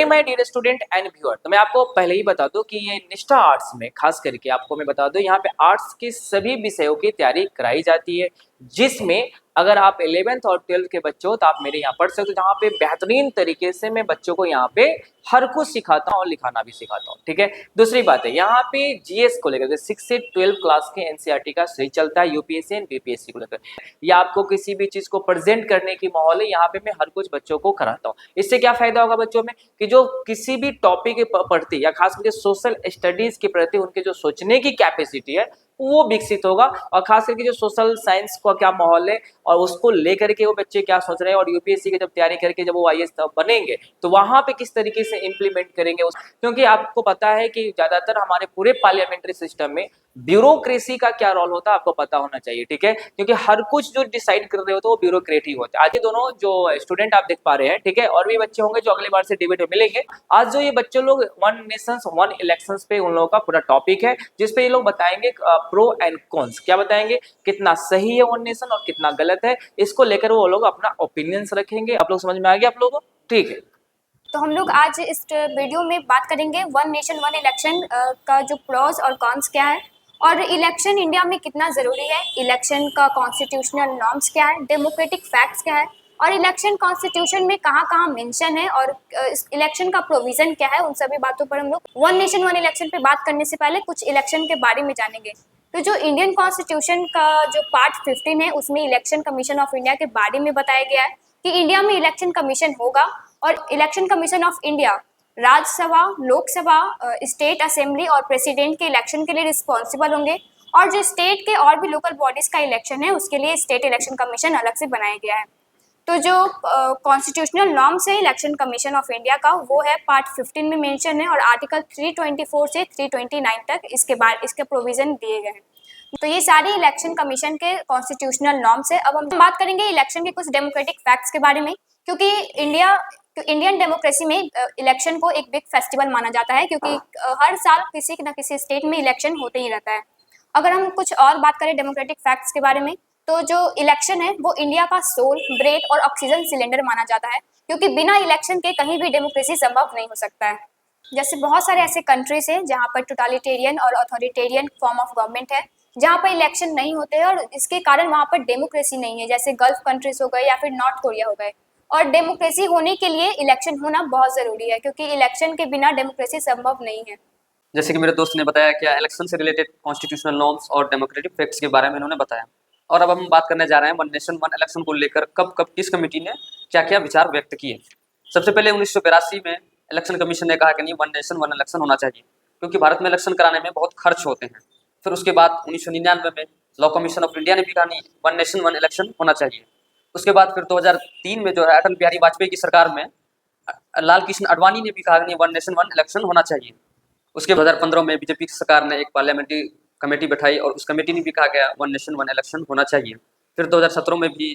My dear student and viewer, तो मैं आपको पहले ही बता दूं कि ये निष्ठा आर्ट्स में खास करके आपको मैं बता दूं यहाँ पे आर्ट्स के सभी विषयों की तैयारी कराई जाती है, जिसमें अगर आप 11th और 12th के बच्चे हो तो आप मेरे यहाँ पढ़ सकते हो। जहाँ पे बेहतरीन तरीके से मैं बच्चों को यहाँ पे हर कुछ सिखाता हूँ और लिखाना भी सिखाता हूँ। ठीक है, दूसरी बात है यहाँ पे जीएस को लेकर 6 से 12 क्लास के एनसीईआरटी का सही चलता है, यूपीएससी एंड बीपीएससी को लेकर। या आपको किसी भी चीज को प्रेजेंट करने की माहौल है, यहाँ पे मैं हर कुछ बच्चों को कराता हूँ। इससे क्या फायदा होगा बच्चों में कि जो किसी भी टॉपिक के प्रति या खास करके सोशल स्टडीज के प्रति उनके जो सोचने की कैपेसिटी है वो विकसित होगा, और खास करके जो सोशल साइंस का क्या माहौल है और उसको लेकर के वो बच्चे क्या सोच रहे हैं, और यूपीएससी की जब तैयारी करके जब वो आईएएस बनेंगे तो वहां पे किस तरीके से इंप्लीमेंट करेंगे क्योंकि आपको पता है कि ज्यादातर हमारे पूरे पार्लियामेंट्री सिस्टम में ब्यूरोक्रेसी का क्या रोल होता है आपको पता होना चाहिए। ठीक है, क्योंकि हर कुछ जो डिसाइड कर रहे होते हैं वो ब्यूरोक्रेट ही होते हैं। आज ये दोनों जो स्टूडेंट आप देख पा रहे हैं, ठीक है, और भी बच्चे होंगे जो अगली बार से डिबेट में मिलेंगे। आज जो ये बच्चे लोग वन नेशन वन इलेक्शंस पे उन लोगों का पूरा टॉपिक है, जिसपे ये लोग बताएंगे प्रो एंड कॉन्स, क्या बताएंगे, कितना सही है वन नेशन और कितना गलत है। इसको लेकर वो लोग अपना ओपिनियंस रखेंगे। आप लोग समझ में आ गया आप लोगों को? ठीक है, तो हम लोग आज इस वीडियो में बात करेंगे वन नेशन वन इलेक्शन का जो प्रोस और कॉन्स क्या है, और इलेक्शन इंडिया में कितना ज़रूरी है, इलेक्शन का कॉन्स्टिट्यूशनल नॉर्म्स क्या है, डेमोक्रेटिक फैक्ट्स क्या है, और इलेक्शन कॉन्स्टिट्यूशन में कहाँ कहाँ मेंशन है, और इलेक्शन का प्रोविज़न क्या है। उन सभी बातों पर हम लोग वन नेशन वन इलेक्शन पे बात करने से पहले कुछ इलेक्शन के बारे में जानेंगे। तो जो इंडियन कॉन्स्टिट्यूशन का जो पार्ट 15 है उसमें इलेक्शन कमीशन ऑफ इंडिया के बारे में बताया गया है कि इंडिया में इलेक्शन कमीशन होगा, और election commission of India Rajya Sabha, Lok Sabha, state assembly और प्रेसिडेंट के इलेक्शन के लिए रिस्पॉन्सिबल होंगे, और जो स्टेट के और भी लोकल बॉडीज का इलेक्शन है उसके लिए स्टेट इलेक्शन कमीशन अलग से बनाया गया है। तो जो कॉन्स्टिट्यूशनल नॉर्म्स है इलेक्शन कमीशन ऑफ इंडिया का वो है पार्ट 15 में मेंशन है, और आर्टिकल 324 से 329 तक इसके प्रोविजन दिए गए हैं। तो ये सारे इलेक्शन कमीशन के कॉन्स्टिट्यूशनल नॉर्म्स है। अब हम बात करेंगे इलेक्शन के कुछ डेमोक्रेटिक फैक्ट्स के बारे में, क्योंकि इंडियन डेमोक्रेसी में इलेक्शन को एक बिग फेस्टिवल माना जाता है, क्योंकि हर साल किसी न किसी स्टेट में इलेक्शन होते ही रहता है। अगर हम कुछ और बात करें डेमोक्रेटिक फैक्ट्स के बारे में, तो जो इलेक्शन है वो इंडिया का सोल, ब्रेथ और ऑक्सीजन सिलेंडर माना जाता है, क्योंकि बिना इलेक्शन के कहीं भी डेमोक्रेसी संभव नहीं हो सकता है। जैसे बहुत सारे ऐसे कंट्रीज हैं जहाँ पर टोटालिटेरियन और अथॉरिटेरियन फॉर्म ऑफ गवर्नमेंट है, जहाँ पर इलेक्शन नहीं होते हैं, और इसके कारण वहाँ पर डेमोक्रेसी नहीं है, जैसे गल्फ कंट्रीज हो गए या फिर नॉर्थ कोरिया हो गए। और डेमोक्रेसी होने के लिए इलेक्शन होना बहुत ज़रूरी है, क्योंकि इलेक्शन के बिना डेमोक्रेसी संभव नहीं है। जैसे कि मेरे दोस्त ने बताया क्या इलेक्शन से रिलेटेड कॉन्स्टिट्यूशनल नॉर्म्स और डेमोक्रेटिक फैक्ट्स के बारे में इन्होंने बताया। और अब हम बात करने जा रहे हैं वन नेशन वन इलेक्शन को लेकर कब कब किस कमेटी ने क्या क्या विचार व्यक्त किए। सबसे पहले 1982 में इलेक्शन कमीशन ने कहा कि नहीं, वन नेशन वन इलेक्शन होना चाहिए, क्योंकि भारत में इलेक्शन कराने में बहुत खर्च होते हैं। फिर उसके बाद 1999 में लॉ कमीशन ऑफ इंडिया ने भी कहा नहीं, वन नेशन वन इलेक्शन होना चाहिए। उसके बाद फिर 2003 में जो है अटल बिहारी वाजपेयी की सरकार में लाल कृष्ण आडवाणी ने भी कहा नहीं, वन नेशन वन इलेक्शन होना चाहिए। उसके 2015 में बीजेपी की सरकार ने एक पार्लियामेंट्री कमेटी बैठाई और उस कमेटी ने भी कहा गया वन नेशन वन इलेक्शन होना चाहिए। फिर 2017 में भी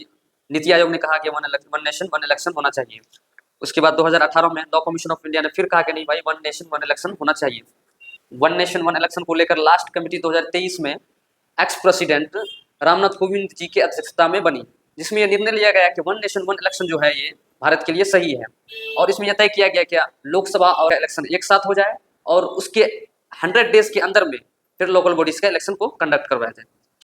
नीति आयोग ने कहा कि वन नेशन वन इलेक्शन होना चाहिए। उसके बाद 2018 में लॉ कमीशन ऑफ इंडिया ने फिर कहा कि नहीं भाई, वन नेशन वन इलेक्शन होना चाहिए। वन नेशन वन इलेक्शन को लेकर लास्ट कमेटी 2023 में एक्स प्रेसिडेंट रामनाथ कोविंद जी की अध्यक्षता में बनी, जिसमें यह निर्णय लिया गया कि वन नेशन वन इलेक्शन जो है ये भारत के लिए सही है। और इसमें यह तय किया गया कि लोकसभा और इलेक्शन एक साथ हो जाए और उसके 100 डेज के अंदर में फिर लोकल बॉडीज का इलेक्शन को कंडक्ट करवाया जाए।